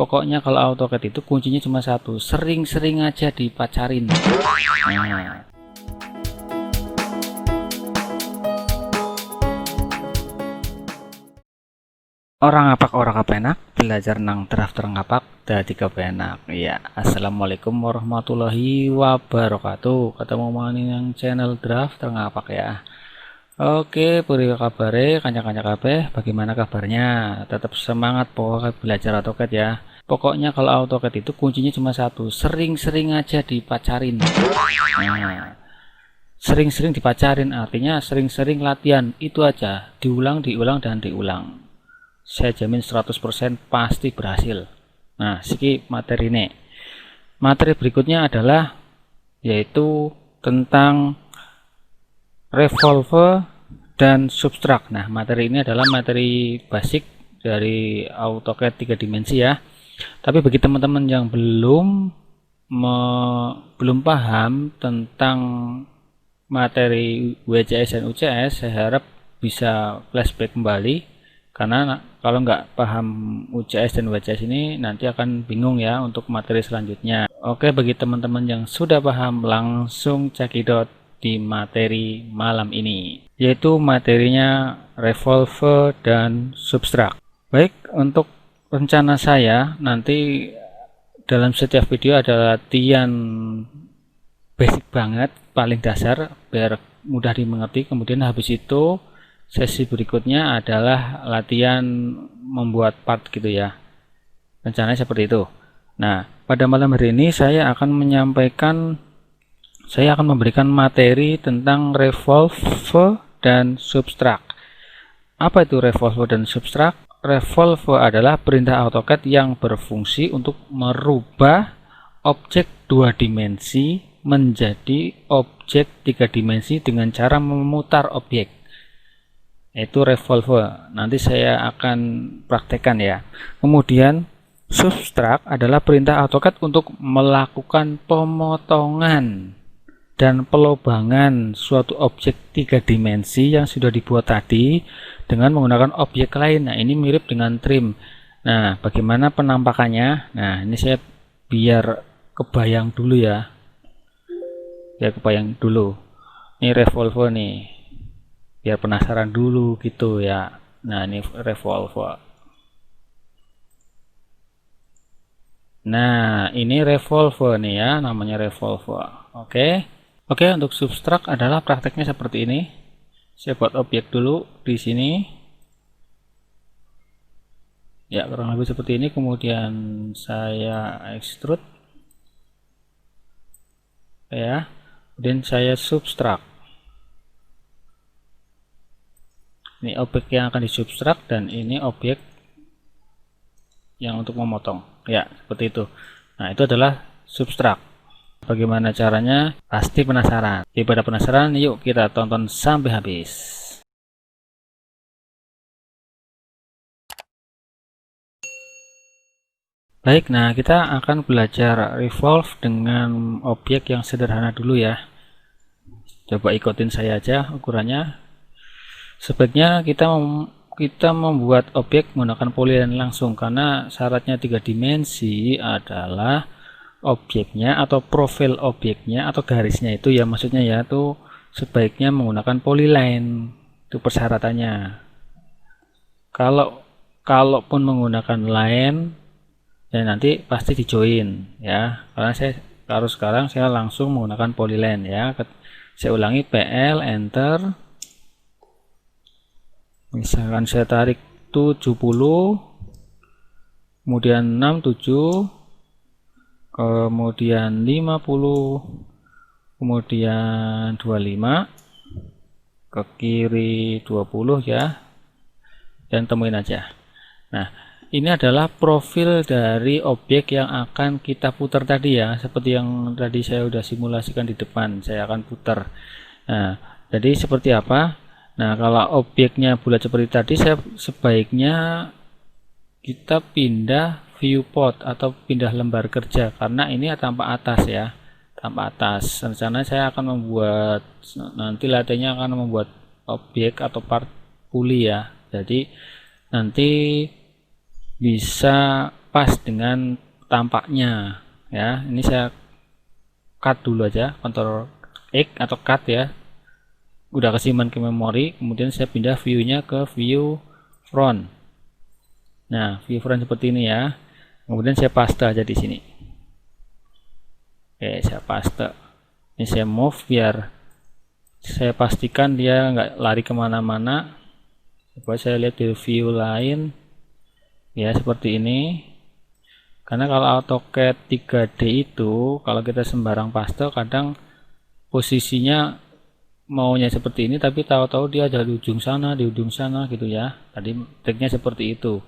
Pokoknya kalau AutoCAD itu kuncinya cuma satu, sering-sering aja dipacarin. Nah, orang ngapak orang kepenak, belajar nang drafter ngapak dadi kepenak. Iya, assalamualaikum warahmatullahi wabarakatuh. Ketemu maneh nang channel drafter ngapak ya. Oke, puri kabare kanca-kanca kabeh, bagaimana kabarnya? Tetap semangat pokoknya belajar AutoCAD ya. Pokoknya kalau AutoCAD itu kuncinya cuma satu, sering-sering aja dipacarin. Nah, sering-sering dipacarin artinya sering-sering latihan, itu aja, diulang, dan diulang. Saya jamin 100% pasti berhasil. Nah, siki materi ini. Materi berikutnya adalah yaitu tentang revolve dan subtract. Nah, materi ini adalah materi basic dari AutoCAD 3 dimensi ya. Tapi bagi teman-teman yang belum paham tentang materi WCS dan UCS, saya harap bisa flashback kembali, karena kalau nggak paham UCS dan WCS ini nanti akan bingung ya untuk materi selanjutnya. Oke, bagi teman-teman yang sudah paham langsung cekidot di materi malam ini, yaitu materinya revolve dan subtract. Baik, untuk rencana saya nanti dalam setiap video ada latihan basic banget, paling dasar biar mudah dimengerti. Kemudian habis itu sesi berikutnya adalah latihan membuat part gitu ya. Rencananya seperti itu. Nah, pada malam hari ini saya akan memberikan materi tentang revolve dan subtract. Apa itu revolve dan subtract? Revolve adalah perintah AutoCAD yang berfungsi untuk merubah objek 2 dimensi menjadi objek 3 dimensi dengan cara memutar objek. Itu revolve. Nanti saya akan praktekkan ya. Kemudian subtract adalah perintah AutoCAD untuk melakukan pemotongan dan pelobangan suatu objek 3 dimensi yang sudah dibuat tadi dengan menggunakan objek lain. Nah, ini mirip dengan trim. Nah, bagaimana penampakannya? Nah, ini saya biar kebayang dulu ya. Biar kebayang dulu. Ini revolve nih. Biar penasaran dulu gitu ya. Nah, ini revolve. Nah, ini revolve nih ya, namanya revolve. Oke, untuk subtract adalah prakteknya seperti ini. Saya buat objek dulu di sini. Ya, kurang lebih seperti ini. Kemudian saya extrude. Ya. Kemudian saya subtract. Ini objek yang akan disubtract dan ini objek yang untuk memotong. Ya, seperti itu. Nah, itu adalah subtract. Bagaimana caranya? Pasti penasaran. Daripada penasaran, yuk kita tonton sampai habis. Baik, nah kita akan belajar revolve dengan objek yang sederhana dulu ya. Coba ikutin saya aja ukurannya. Sebaiknya kita membuat objek menggunakan polyline langsung, karena syaratnya 3 dimensi adalah objeknya atau profil objeknya atau garisnya itu ya, maksudnya ya, tuh sebaiknya menggunakan polyline. Itu persyaratannya. Kalaupun menggunakan line ya nanti pasti di join ya, karena sekarang saya langsung menggunakan polyline ya. Saya ulangi, PL enter. Misalkan saya tarik 70, kemudian 67, kemudian 50, kemudian 25, ke kiri 20 ya, dan temuin aja. Nah, ini adalah profil dari objek yang akan kita putar tadi ya, seperti yang tadi saya udah simulasikan di depan. Saya akan putar. Nah, jadi seperti apa? Nah, kalau objeknya bulat seperti tadi, sebaiknya kita pindah viewport atau pindah lembar kerja, karena ini tampak atas ya, tampak atas. Rencana saya akan membuat, nanti latihannya akan membuat objek atau part puli ya. Jadi nanti bisa pas dengan tampaknya ya. Ini saya cut dulu aja, Ctrl X atau cut ya. Udah kesimpan ke memori, kemudian saya pindah view-nya ke view front. Nah, view front seperti ini ya. Kemudian saya paste aja di sini. Oke, saya paste. Ini saya move biar saya pastikan dia nggak lari kemana-mana. Coba saya lihat di view lain ya, seperti ini. Karena kalau AutoCAD 3D itu kalau kita sembarang paste, kadang posisinya maunya seperti ini tapi tahu-tahu dia ada di ujung sana gitu ya. Tadi triknya seperti itu.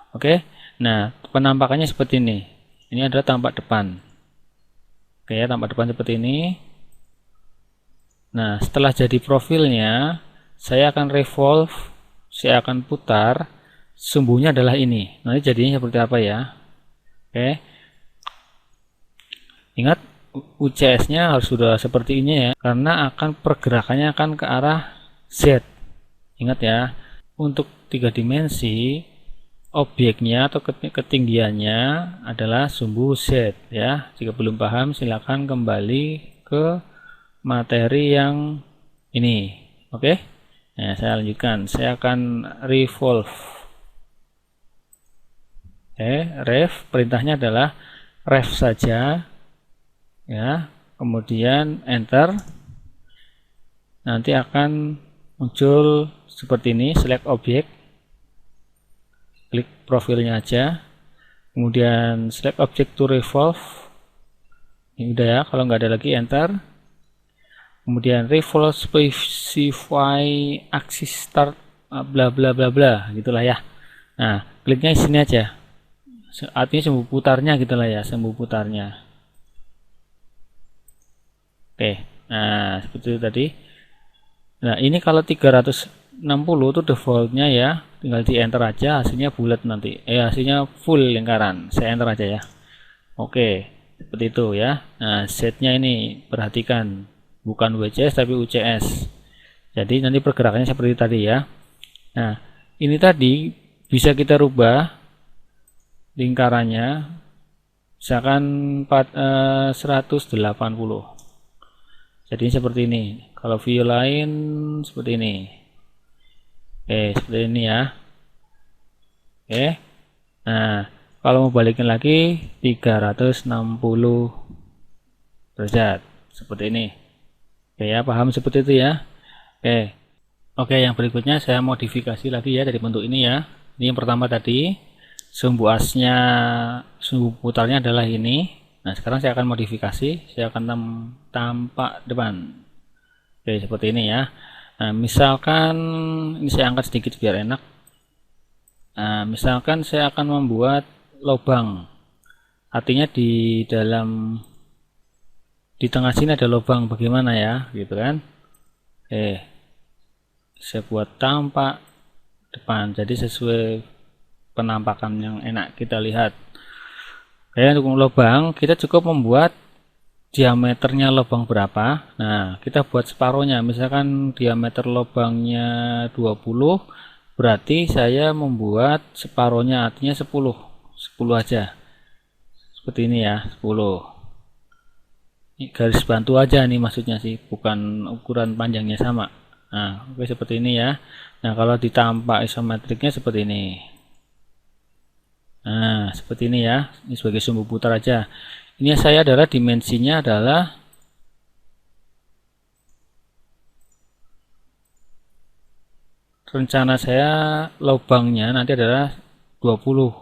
Oke, nah penampakannya seperti ini. Ini adalah tampak depan. Oke ya, tampak depan seperti ini. Nah, setelah jadi profilnya, saya akan revolve, saya akan putar. Sumbunya adalah ini. Nanti jadinya seperti apa ya? Oke. Ingat, UCS-nya harus sudah seperti ini ya, karena akan pergerakannya akan ke arah Z. Ingat ya, untuk 3 dimensi, objeknya atau ketinggiannya adalah sumbu Z ya. Jika belum paham silakan kembali ke materi yang ini. Oke. Nah, saya lanjutkan. Saya akan revolve. Ref perintahnya adalah ref saja ya. Kemudian enter. Nanti akan muncul seperti ini, select object. Klik profilnya aja, kemudian select object to revolve. Ini udah ya, kalau nggak ada lagi enter. Kemudian revolve specify axis start bla bla bla bla gitulah ya. Nah, kliknya sini aja, artinya sumbu putarnya gitulah ya, sumbu putarnya. Oke, nah seperti itu tadi. Nah, ini kalau 360 itu defaultnya ya, tinggal di enter aja, hasilnya bulat nanti. Hasilnya full lingkaran. Saya enter aja ya. Oke, seperti itu ya. Nah, setnya ini perhatikan, bukan WCS tapi UCS. Jadi nanti pergerakannya seperti tadi ya. Nah, ini tadi bisa kita rubah lingkarannya, misalkan 180. Jadi seperti ini. Kalau view lain seperti ini. Oke, seperti ini ya. Oke. Nah, kalau mau balikin lagi 360 derajat seperti ini. Oke ya, paham seperti itu ya. Oke. Oke, yang berikutnya saya modifikasi lagi ya dari bentuk ini ya. Ini yang pertama tadi, sumbu asnya, sumbu putarnya adalah ini. Nah, sekarang saya akan modifikasi, saya akan tampak depan. Oke, seperti ini ya. Nah, misalkan ini saya angkat sedikit biar enak. Nah, misalkan saya akan membuat lubang. Artinya di tengah sini ada lubang, bagaimana ya, gitu kan? Oke. Saya buat tampak depan. Jadi sesuai penampakan yang enak kita lihat. Oke, untuk lubang kita cukup membuat diameternya lubang berapa. Nah, kita buat separuhnya. Misalkan diameter lubangnya 20, berarti saya membuat separuhnya, artinya 10 aja. Seperti ini ya, 10. Ini garis bantu aja nih maksudnya sih, bukan ukuran panjangnya sama. Nah, oke, seperti ini ya. Nah, kalau ditampak isometriknya seperti ini. Nah, seperti ini ya. Ini sebagai sumbu putar aja. Ini saya adalah dimensinya adalah rencana saya lubangnya nanti adalah 20.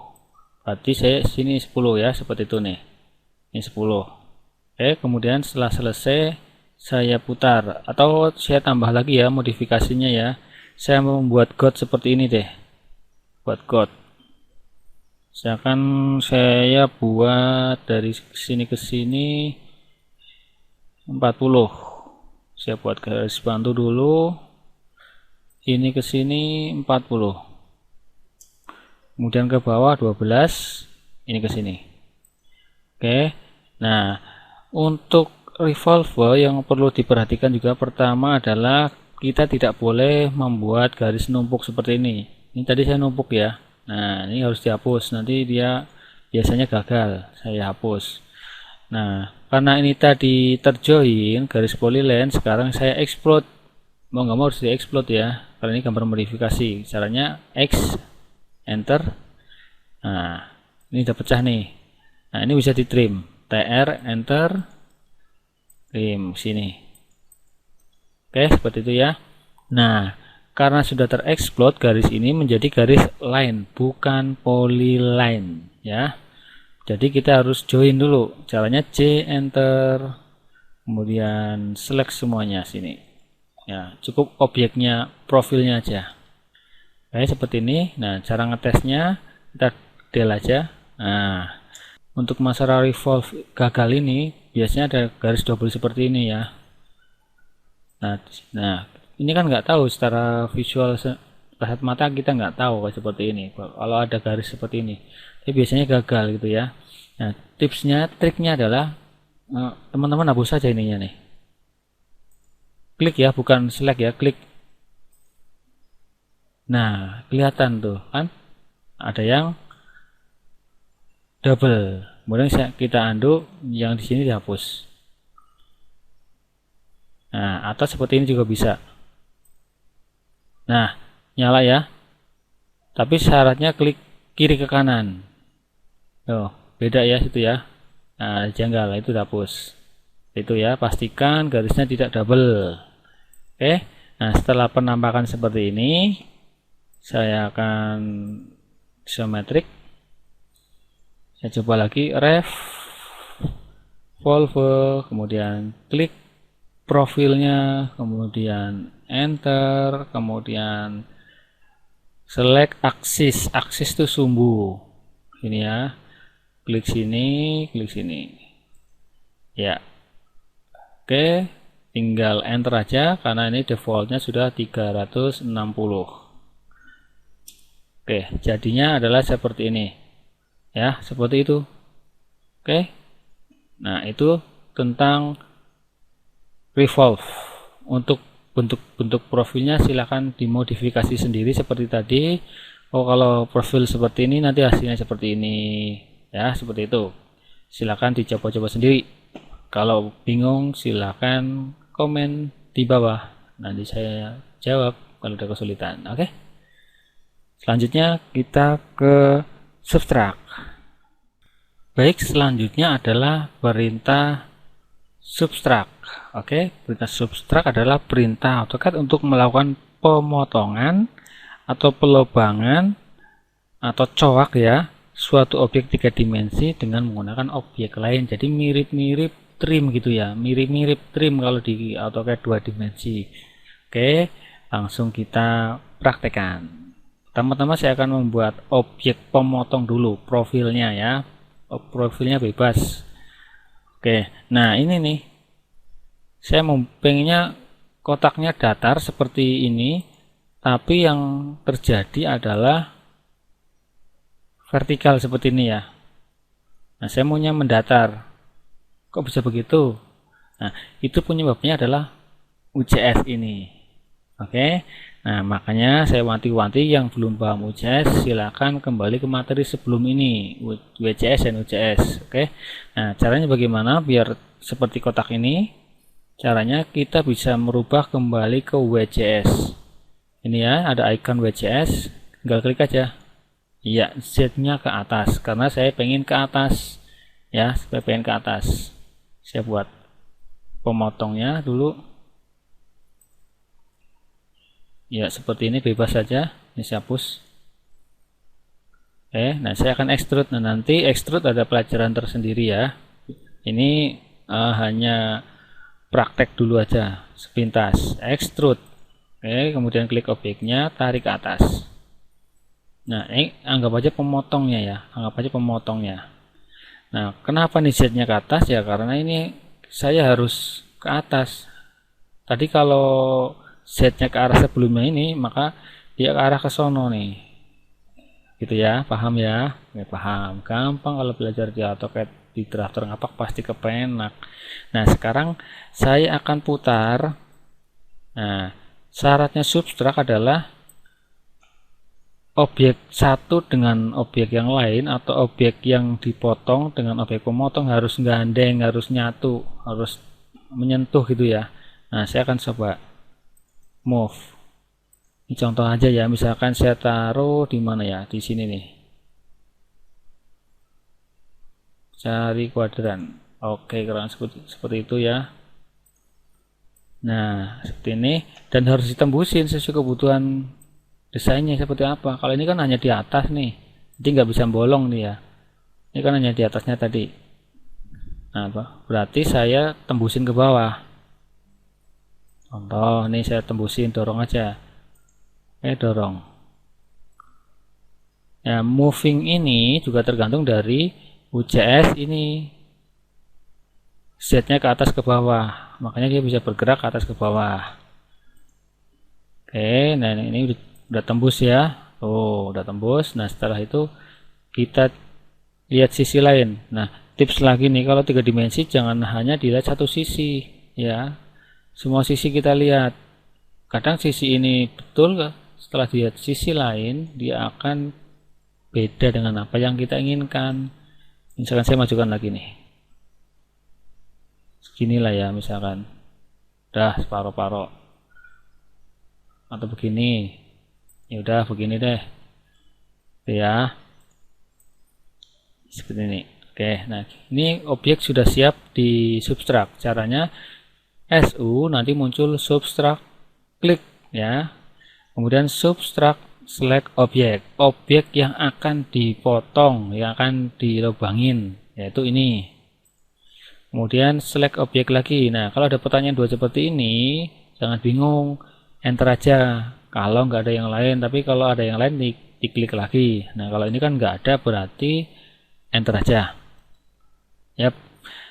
Berarti saya sini 10 ya, seperti itu nih. Ini 10. Oke, kemudian setelah selesai saya putar atau saya tambah lagi ya modifikasinya ya. Saya membuat God seperti ini deh. Buat God. Misalkan saya buat dari sini ke sini 40. Saya buat garis bantu dulu. Ini ke sini 40. Kemudian ke bawah 12. Ini ke sini. Oke. Nah, untuk revolver yang perlu diperhatikan juga pertama adalah kita tidak boleh membuat garis numpuk seperti ini. Ini tadi saya numpuk ya. Nah, ini harus dihapus, nanti dia biasanya gagal, saya hapus. Nah, karena ini tadi terjoin garis polyline, sekarang saya explode. Mau nggak mau harus di explode ya, karena ini gambar modifikasi. Caranya X, enter. Nah, ini udah pecah nih. Nah, ini bisa di trim. TR, enter, trim sini. Oke, seperti itu ya. Nah, karena sudah terexplode, garis ini menjadi garis line, bukan polyline ya. Jadi kita harus join dulu. Caranya C, enter, kemudian select semuanya sini. Ya, cukup objeknya, profilnya aja. Oke, seperti ini. Nah, cara ngetesnya kita del aja. Nah, untuk masalah revolve gagal ini biasanya ada garis double seperti ini ya. Nah, ini kan nggak tahu secara visual kasat mata, kita nggak tahu kayak seperti ini. Kalau ada garis seperti ini, tapi biasanya gagal gitu ya. Nah, triknya adalah teman-teman hapus saja ininya nih. Klik ya, bukan select ya, klik. Nah, kelihatan tuh kan, ada yang double. Kemudian kita undo, yang di sini dihapus. Nah, atau seperti ini juga bisa. Nah, nyala ya. Tapi syaratnya klik kiri ke kanan. Tuh, beda ya situ ya. Nah, janggal itu dihapus. Itu ya, pastikan garisnya tidak double. Oke. Nah, setelah penampakan seperti ini, saya akan isometrik. Saya coba lagi revolve, kemudian klik profilnya, kemudian enter, kemudian select axis. Axis itu sumbu. Ini ya. Klik sini, klik sini. Ya. Oke, tinggal enter aja karena ini defaultnya sudah 360. Oke, jadinya adalah seperti ini. Ya, seperti itu. Oke. Nah, itu tentang revolve. Untuk bentuk profilnya silahkan dimodifikasi sendiri seperti tadi. Oh, kalau profil seperti ini nanti hasilnya seperti ini ya, seperti itu. Silahkan dicoba-coba sendiri. Kalau bingung silahkan komen di bawah, nanti saya jawab kalau ada kesulitan. Oke, selanjutnya kita ke subtract. Baik, selanjutnya adalah perintah subtract. Oke, perintah subtract adalah perintah AutoCAD untuk melakukan pemotongan atau pelobangan atau coak ya suatu objek 3 dimensi dengan menggunakan objek lain. Jadi mirip-mirip trim gitu ya, mirip-mirip trim kalau di AutoCAD 2 dimensi. Oke, langsung kita praktekkan. Pertama-tama saya akan membuat objek pemotong dulu, profilnya ya. Profilnya bebas. Oke, nah ini nih, saya pengennya kotaknya datar seperti ini, tapi yang terjadi adalah vertikal seperti ini ya. Nah, saya maunya mendatar. Kok bisa begitu? Nah, itu penyebabnya adalah UCS ini. Oke, nah makanya saya wanti-wanti yang belum paham UCS silakan kembali ke materi sebelum ini, WCS dan UCS. Oke, nah caranya bagaimana biar seperti kotak ini? Caranya kita bisa merubah kembali ke WCS. Ini ya, ada icon WCS, tinggal klik aja. Ya, Z-nya ke atas karena saya pengen ke atas ya, saya pengen ke atas. Saya buat pemotongnya dulu. Ya, seperti ini bebas saja. Ini saya hapus. Nah saya akan extrude. Nah, nanti extrude ada pelajaran tersendiri ya. Ini hanya praktek dulu aja sepintas. Extrude. Kemudian klik objeknya, tarik ke atas. Nah, ini anggap aja pemotongnya ya. Anggap aja pemotongnya. Nah, kenapa nih Z-nya ke atas? Ya karena ini saya harus ke atas. Tadi kalau Z-nya ke arah sebelumnya ini, maka dia ke arah ke sono nih. Gitu ya, paham ya? Paham. Gampang kalau belajar di AutoCAD di Drafter ngapak pasti kepenak. Nah, sekarang saya akan putar. Nah, syaratnya subtract adalah objek satu dengan objek yang lain atau objek yang dipotong dengan objek pemotong harus gandeng, harus nyatu, harus menyentuh gitu ya. Nah, saya akan coba move. Ini contoh aja ya, misalkan saya taruh di mana ya, di sini nih. Cari kuadran. Oke, kurang seperti itu ya. Nah, seperti ini, dan harus ditembusin sesuai kebutuhan desainnya seperti apa. Kalau ini kan hanya di atas nih, jadi nggak bisa bolong nih ya. Ini kan hanya di atasnya tadi. Nah, berarti saya tembusin ke bawah. Contoh, nih saya tembusin, dorong aja. Dorong. Ya, moving ini juga tergantung dari UCS ini. Z-nya ke atas ke bawah, makanya dia bisa bergerak ke atas ke bawah. Oke, nah ini udah tembus ya. Oh, udah tembus. Nah, setelah itu kita lihat sisi lain. Nah, tips lagi nih, kalau 3 dimensi jangan hanya dilihat satu sisi ya. Semua sisi kita lihat. Kadang sisi ini betul, setelah dilihat sisi lain dia akan beda dengan apa yang kita inginkan. Misalkan saya majukan lagi nih, seginilah ya, misalkan udah separuh-paruh atau begini, ya udah begini deh ya, seperti ini. Oke, nah ini objek sudah siap di substrak. Caranya SU nanti muncul substrak, klik ya, kemudian substrak select objek yang akan dipotong, yang akan dilubangin, yaitu ini. Kemudian select objek lagi. Nah, kalau ada pertanyaan dua seperti ini, jangan bingung, enter aja kalau nggak ada yang lain. Tapi kalau ada yang lain, diklik lagi. Nah, kalau ini kan nggak ada, berarti enter aja. Yap.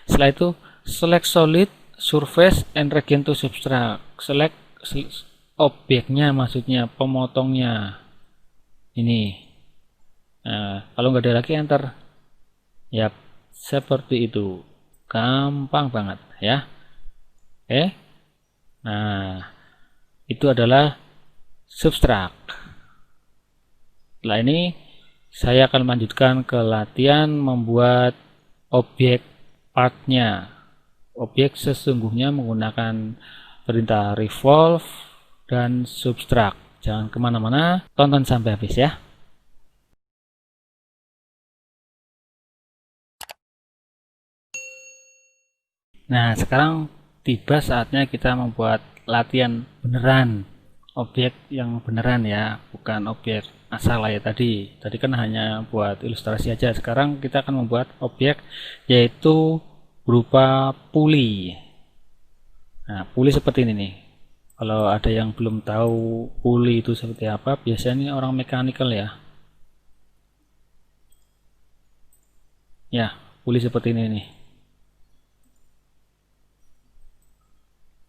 Setelah itu select solid, surface, and region to subtract. Select objeknya, maksudnya pemotongnya. Ini. Nah, kalau nggak ada lagi, enter. Yap, seperti itu. Gampang banget ya. Oke. Nah, itu adalah substrak. Setelah ini saya akan lanjutkan ke latihan membuat objek partnya. Objek sesungguhnya menggunakan perintah revolve dan substrak. Jangan kemana-mana, tonton sampai habis ya. Nah, sekarang tiba saatnya kita membuat latihan beneran, objek yang beneran ya, bukan objek asal ya tadi. Tadi kan hanya buat ilustrasi aja. Sekarang kita akan membuat objek yaitu berupa puli. Nah, puli seperti ini nih. Kalau ada yang belum tahu puli itu seperti apa, biasanya orang mechanical ya. Ya, puli seperti ini nih.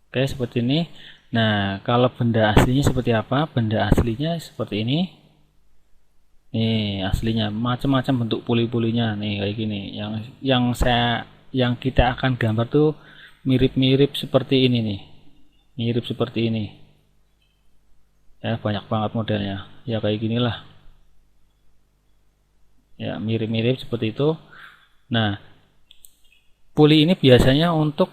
Oke, seperti ini. Nah, kalau benda aslinya seperti apa? Benda aslinya seperti ini. Nih, aslinya macam-macam bentuk puli-pulinya nih kayak gini. Yang kita akan gambar tuh mirip-mirip seperti ini nih. Mirip seperti ini. Ya, banyak banget modelnya. Ya kayak ginilah. Ya, mirip-mirip seperti itu. Nah, puli ini biasanya untuk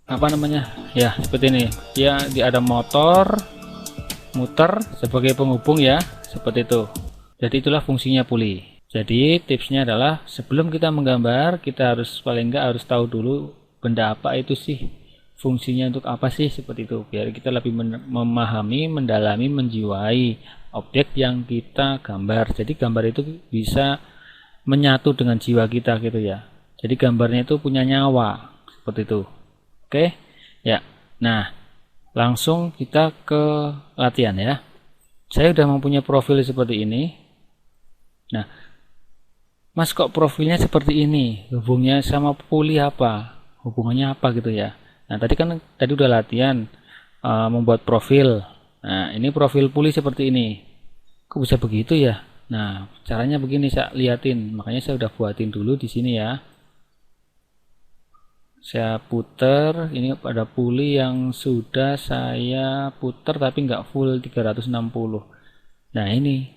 apa namanya ya, seperti ini ya, ada motor muter sebagai penghubung ya, seperti itu. Jadi itulah fungsinya puli. Jadi tipsnya adalah sebelum kita menggambar, kita harus paling enggak harus tahu dulu benda apa itu sih, fungsinya untuk apa sih, seperti itu, biar kita lebih memahami, mendalami, menjiwai objek yang kita gambar. Jadi gambar itu bisa menyatu dengan jiwa kita gitu ya. Jadi gambarnya itu punya nyawa, seperti itu. Oke ya. Nah, langsung kita ke latihan ya. Saya sudah mempunyai profil seperti ini. Nah, Mas kok profilnya seperti ini, hubungnya sama puli apa, hubungannya apa gitu ya. Nah, tadi udah latihan membuat profil. Nah, ini profil puli seperti ini. Kok bisa begitu ya? Nah, caranya begini, saya liatin. Makanya saya udah buatin dulu di sini ya. Saya puter, ini ada puli yang sudah saya puter tapi nggak full 360. Nah ini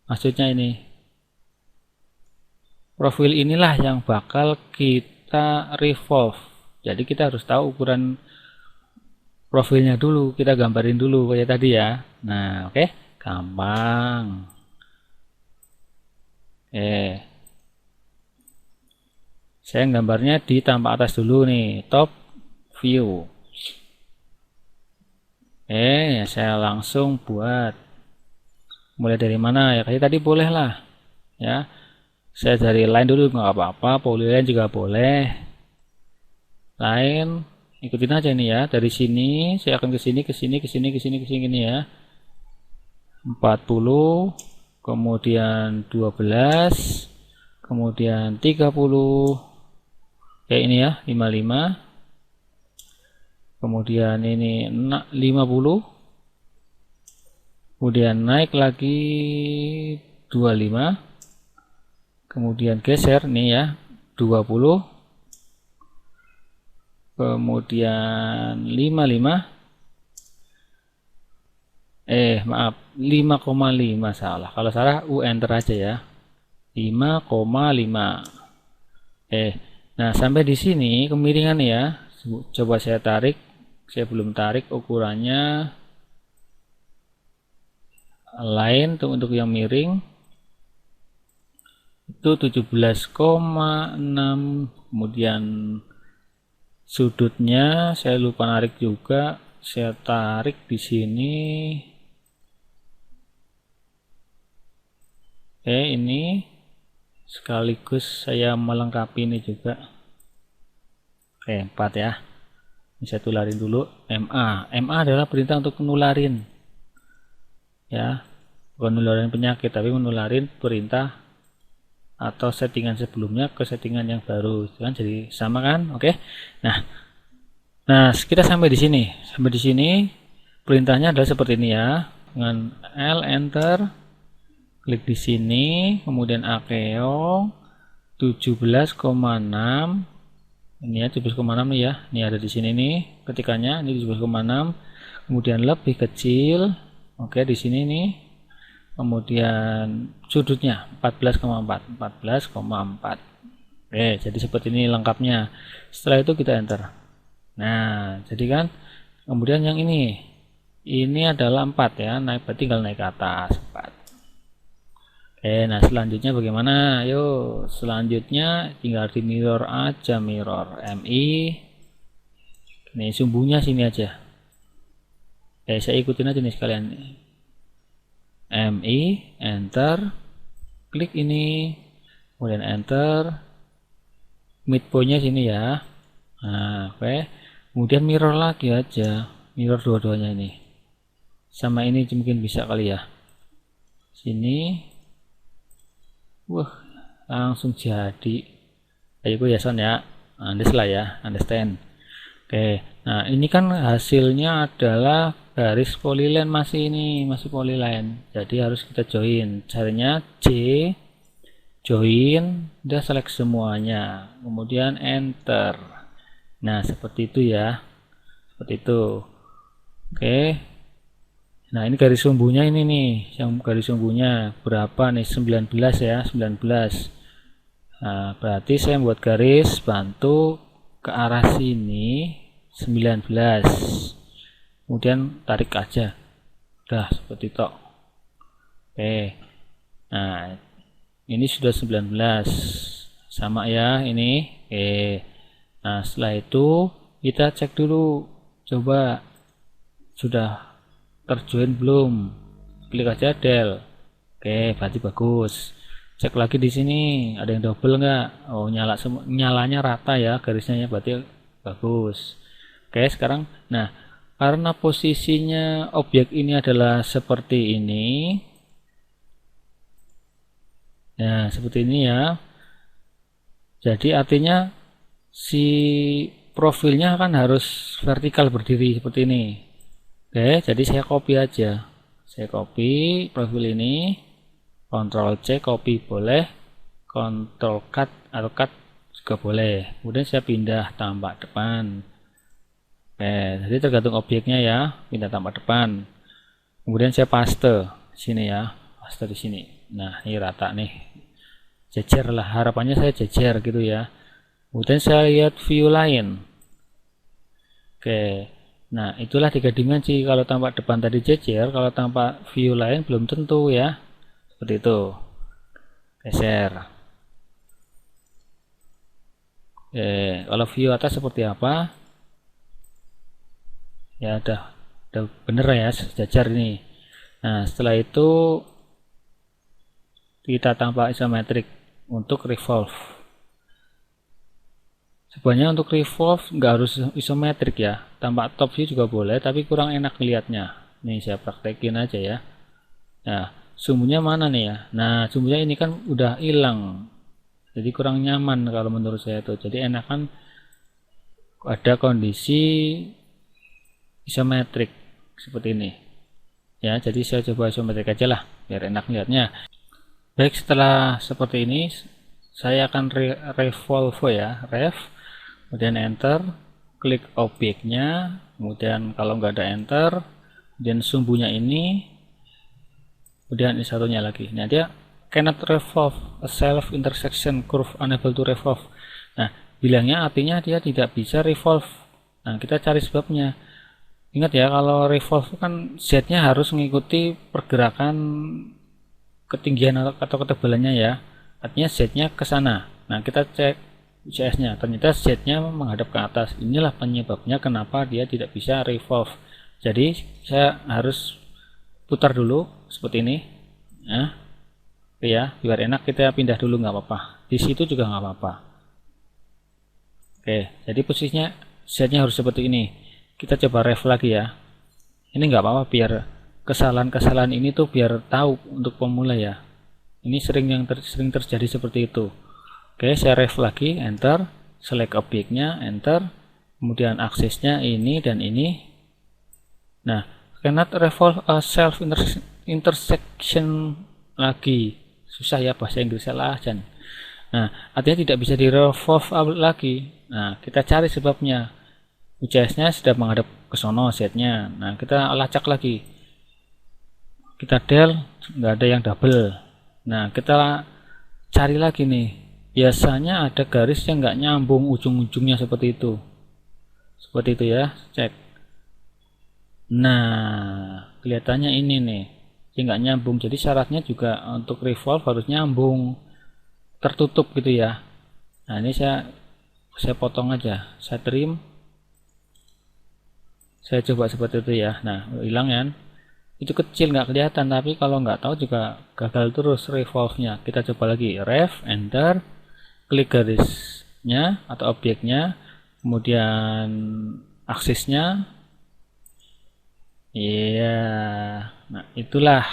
maksudnya, ini profil inilah yang bakal kita revolve. Jadi kita harus tahu ukuran profilnya dulu, kita gambarin dulu kayak tadi ya. Nah oke, gampang. Saya gambarnya di tampak atas dulu nih, top view. Saya langsung buat. Mulai dari mana ya? Kayak tadi boleh lah, ya. Saya dari line dulu nggak apa-apa, polyline juga boleh. Line, ikutin aja nih ya. Dari sini saya akan ke sini, ke sini, ke sini, ke sini, ke sini ya. 40, kemudian 12, kemudian 30. Kayak ini ya, 55. Kemudian ini 50. Kemudian naik lagi 25. Kemudian geser nih ya, 20. Kemudian 55. Maaf, 5,5 salah. Kalau salah enter aja ya. 5,5. Nah, sampai di sini kemiringan ya. Coba saya tarik. Saya belum tarik ukurannya. Line untuk yang miring itu 17,6. Kemudian sudutnya saya lupa narik juga. Saya tarik di sini. Ini sekaligus saya melengkapi ini juga. 4 ya. Ini saya tularin dulu. MA adalah perintah untuk menularin, ya, bukan menularin penyakit tapi menularin perintah atau settingan sebelumnya ke settingan yang baru, kan jadi sama kan. Oke. Nah kita sampai di sini. Perintahnya adalah seperti ini ya. Dengan L enter, klik di sini, kemudian Akeong 17,6. Ini ya 17,6 nih ya. Ini ada di sini nih ketikannya, ini 17,6. Kemudian lebih kecil. Oke, di sini nih. Kemudian sudutnya 14,4. Jadi seperti ini lengkapnya. Setelah itu kita enter. Nah, jadi kan kemudian yang ini adalah 4 ya. Tinggal naik ke atas 4. Nah selanjutnya bagaimana? Yuk, selanjutnya tinggal di mirror aja, mirror MI. Nih sumbunya sini aja. Saya ikutin aja nih sekalian. MI, enter, klik ini, kemudian enter, midpointnya sini ya. Nah, oke. Kemudian mirror lagi aja, mirror dua-duanya ini. Sama ini mungkin bisa kali ya. Sini. Wah, langsung jadi. Ayo ya son ya, understand. Oke, nah ini kan hasilnya adalah garis polyline masih polyline. Jadi harus kita join. Caranya J, join, udah select semuanya. Kemudian enter. Nah seperti itu ya, seperti itu. Oke. Nah ini garis sumbunya ini nih, yang garis sumbunya berapa nih? 19 ya, 19. Nah berarti saya buat garis bantu ke arah sini 19. Kemudian tarik aja, udah seperti itu. Oke. Nah ini sudah 19, sama ya ini. Nah setelah itu kita cek dulu, coba sudah terjoin belum, klik aja del. Berarti bagus. Cek lagi di sini ada yang double nggak. Oh nyalanya rata ya garisnya ya, berarti bagus. Sekarang nah karena posisinya objek ini adalah seperti ini, nah seperti ini ya, jadi artinya si profilnya kan harus vertikal berdiri seperti ini. Jadi saya copy aja. Saya copy profil ini, Ctrl C, copy boleh, Ctrl cut atau cut juga boleh. Kemudian saya pindah tampak depan. Oke, jadi tergantung objeknya ya, pindah tampak depan. Kemudian saya paste sini ya, paste di sini. Nah, ini rata nih, jejer lah, harapannya saya jejer gitu ya. Kemudian saya lihat view lain. Oke, nah itulah 3 dimensi. Kalau tampak depan tadi jejer, kalau tampak view lain belum tentu ya, seperti itu. Geser. Oke, kalau view atas seperti apa? Ya udah bener ya, sejajar ini. Nah, setelah itu kita tambah isometrik untuk revolve. Sebenarnya untuk revolve nggak harus isometrik ya, tampak top view juga boleh, tapi kurang enak lihatnya. Nih saya praktekin aja ya. Nah, sumbunya mana nih ya? Nah, sumbunya ini kan udah hilang, jadi kurang nyaman kalau menurut saya tuh. Jadi enakan ada kondisi isometrik seperti ini ya. Jadi saya coba isometrik aja lah biar enak lihatnya. Baik, setelah seperti ini saya akan revolve ya, kemudian enter, klik objeknya, kemudian kalau nggak ada enter, kemudian sumbunya ini, kemudian ini satunya lagi. Nah, dia cannot revolve a self intersection curve, unable to revolve. Nah, bilangnya artinya dia tidak bisa revolve. Nah, kita cari sebabnya. Ingat ya, kalau revolve kan Z-nya harus mengikuti pergerakan ketinggian atau ketebalannya ya. Artinya Z-nya ke sana. Nah, kita cek UCS-nya. Ternyata Z-nya menghadap ke atas. Inilah penyebabnya kenapa dia tidak bisa revolve. Jadi, saya harus putar dulu seperti ini. Nah, ya, biar enak kita pindah dulu nggak apa-apa. Di situ juga nggak apa-apa. Oke, jadi posisinya Z-nya harus seperti ini. Kita coba ref lagi ya. Ini nggak apa-apa, biar kesalahan-kesalahan ini tuh biar tahu untuk pemula ya. Ini sering terjadi seperti itu. Oke, saya ref lagi, enter, select objeknya, enter, kemudian aksesnya ini dan ini. Nah, cannot revolve a self intersection lagi. Susah ya bahasa Inggris, salah aja. Nah, artinya tidak bisa di revolve lagi. Nah, kita cari sebabnya. UCS-nya sudah menghadap ke sono Z-nya. Nah, kita lacak lagi. Kita del, nggak ada yang double. Nah, kita cari lagi nih. Biasanya ada garis yang nggak nyambung ujung-ujungnya seperti itu. Seperti itu ya, cek. Nah, kelihatannya ini nih, yang nggak nyambung. Jadi syaratnya juga untuk revolve harus nyambung, tertutup gitu ya. Nah, ini saya potong aja, saya trim. Saya coba seperti itu ya. Nah, hilang ya. Itu kecil nggak kelihatan, tapi kalau nggak tahu juga gagal terus revolve-nya. Kita coba lagi, ref, enter, klik garisnya atau objeknya, kemudian aksisnya. Iya, nah itulah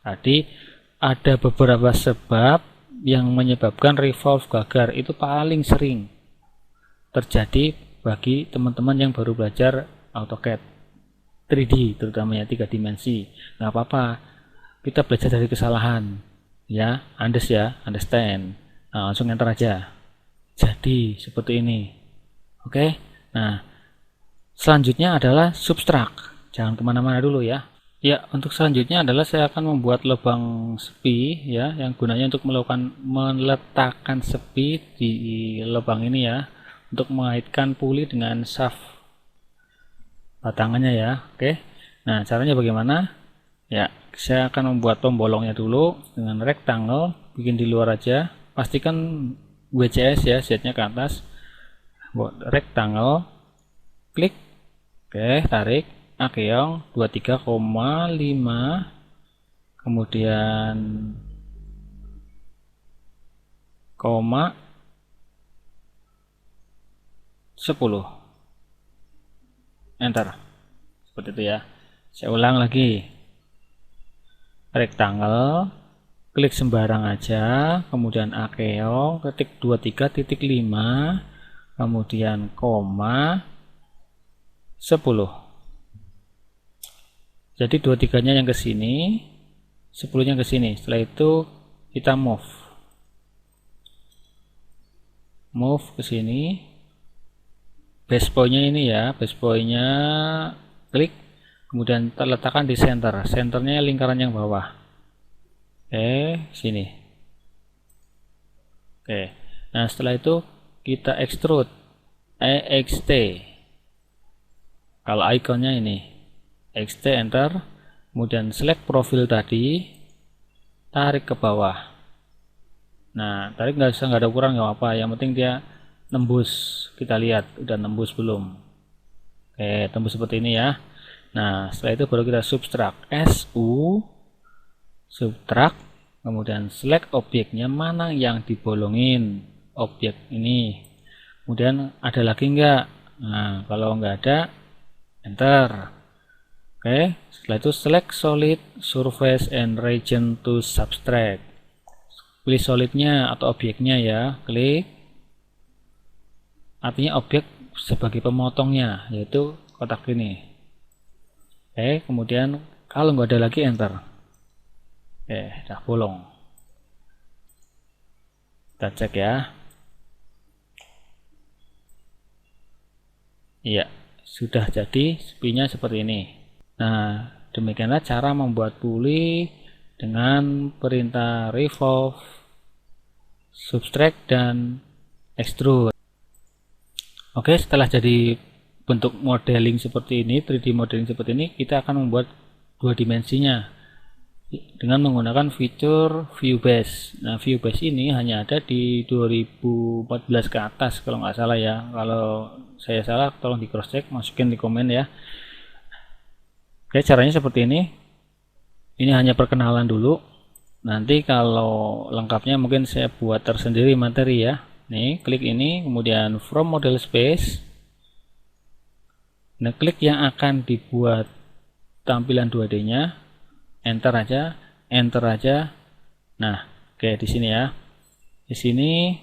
tadi ada beberapa sebab yang menyebabkan revolve gagal. Itu paling sering terjadi bagi teman-teman yang baru belajar AutoCAD 3D, terutama ya 3 dimensi. Nggak apa-apa, kita belajar dari kesalahan ya, understand. Nah, langsung enter aja. Jadi seperti ini. Oke, nah selanjutnya adalah subtract. Jangan kemana-mana dulu ya. Ya, untuk selanjutnya adalah saya akan membuat lubang sepi ya, yang gunanya untuk meletakkan sepi di lubang ini ya, untuk mengaitkan puli dengan shaft batangannya ya. Oke, nah caranya bagaimana ya? Saya akan membuat pembolongnya dulu dengan rectangle, bikin di luar aja, pastikan WCS ya, Z-nya ke atas, buat rectangle, klik, oke, tarik, akeong 23,5, kemudian koma 10, enter, seperti itu ya. Saya ulang lagi, rectangle, klik sembarang aja, kemudian akeong ketik 23.5, kemudian koma 10. Jadi 23-nya yang ke sini, 10-nya ke sini. Setelah itu kita move. move ke sini, base point-nya ini ya, base point-nya klik, kemudian letakkan di center, centernya lingkaran yang bawah. Oke, sini. Oke, nah setelah itu kita extrude, EXT. Kalau ikonnya ini, EXT enter, kemudian select profil tadi, tarik ke bawah. Nah, tarik nggak ada ukuran nggak apa, yang penting dia nembus. Kita lihat udah nembus belum. Oke, tembus seperti ini ya. Nah, setelah itu baru kita subtract, subtract, kemudian select objeknya mana yang dibolongin objek ini. Kemudian ada lagi enggak? Nah, kalau enggak ada, enter. Oke, setelah itu select solid, surface and region to subtract. Pilih solidnya atau objeknya ya, klik. Artinya objek sebagai pemotongnya, yaitu kotak ini. Oke, kemudian kalau nggak ada lagi, enter. Oke, udah bolong. Kita cek ya. Iya, sudah jadi spinya seperti ini. Nah, demikianlah cara membuat puli dengan perintah revolve, subtract, dan extrude. Oke, setelah jadi bentuk modeling seperti ini, 3D modeling seperti ini, kita akan membuat dua dimensinya dengan menggunakan fitur view base. Nah, view base ini hanya ada di 2014 ke atas kalau nggak salah ya. Kalau saya salah, tolong di cross check, masukin di komen ya. Oke, caranya seperti ini. Ini hanya perkenalan dulu. Nanti kalau lengkapnya mungkin saya buat tersendiri materi ya. Nih, klik ini, kemudian from model space. Nah, klik yang akan dibuat tampilan 2D-nya. Enter aja. Nah, oke di sini ya. Di sini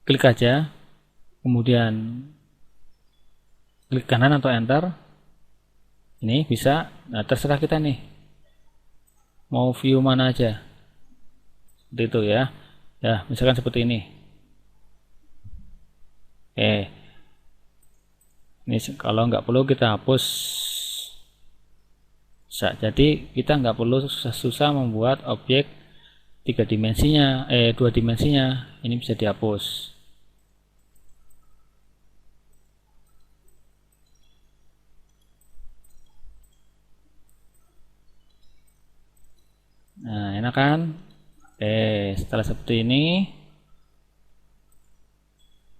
klik aja. Kemudian klik kanan atau enter. Ini bisa. Nah, terserah kita nih. Mau view mana aja. Seperti itu ya. Ya, misalkan seperti ini. Ini kalau nggak perlu kita hapus. Jadi kita nggak perlu susah-susah membuat objek 2 dimensinya. Ini bisa dihapus. Nah, enak kan? Setelah seperti ini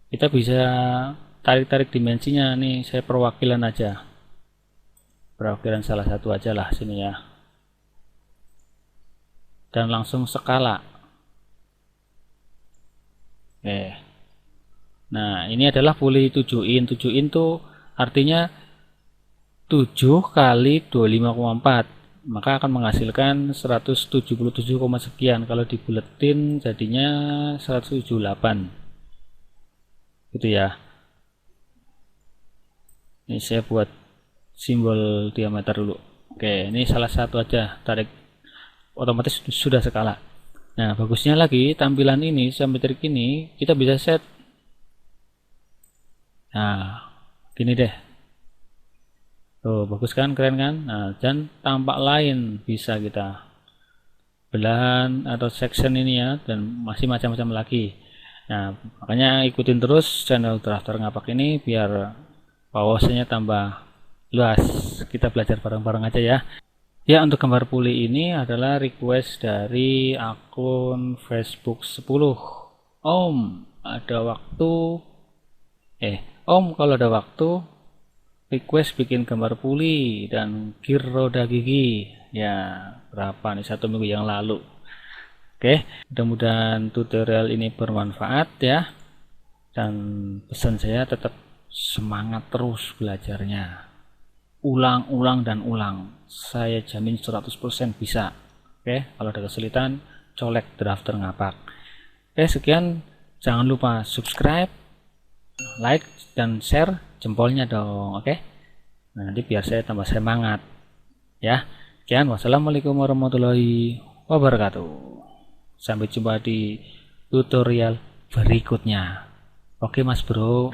kita bisa tarik-tarik dimensinya. Nih, saya perwakilan aja. Perwakilan salah satu aja lah sini ya. Dan langsung skala. Nah, ini adalah puli 7 in. 7 in tuh artinya 7 kali 25,4. Maka akan menghasilkan 177, sekian. Kalau dibuletin jadinya 178. Gitu ya. Ini saya buat simbol diameter dulu. Oke, ini salah satu aja, tarik, otomatis sudah skala. Nah, bagusnya lagi tampilan ini simetrik ini kita bisa set. Nah, gini deh. Tuh, bagus kan, keren kan? Nah, dan tampak lain bisa kita belahan atau section ini ya, dan masih macam-macam lagi. Nah, makanya ikutin terus channel Drafter Ngapak ini biar wawasannya tambah luas. Kita belajar bareng-bareng aja ya. Ya, untuk gambar puli ini adalah request dari akun Facebook 10. Om, ada waktu? Om, kalau ada waktu, request bikin gambar puli dan gear roda gigi. Ya, berapa nih, 1 minggu yang lalu. Oke, mudah-mudahan tutorial ini bermanfaat ya. Dan pesan saya tetap semangat terus belajarnya. Ulang dan ulang. Saya jamin 100% bisa. Oke, kalau ada kesulitan, colek Drafter Ngapak. Oke, sekian. Jangan lupa subscribe, like, dan share. Jempolnya dong, oke? Nah, nanti biar saya tambah semangat ya. Sekian, wassalamualaikum warahmatullahi wabarakatuh. Sampai jumpa di tutorial berikutnya. Oke Mas Bro.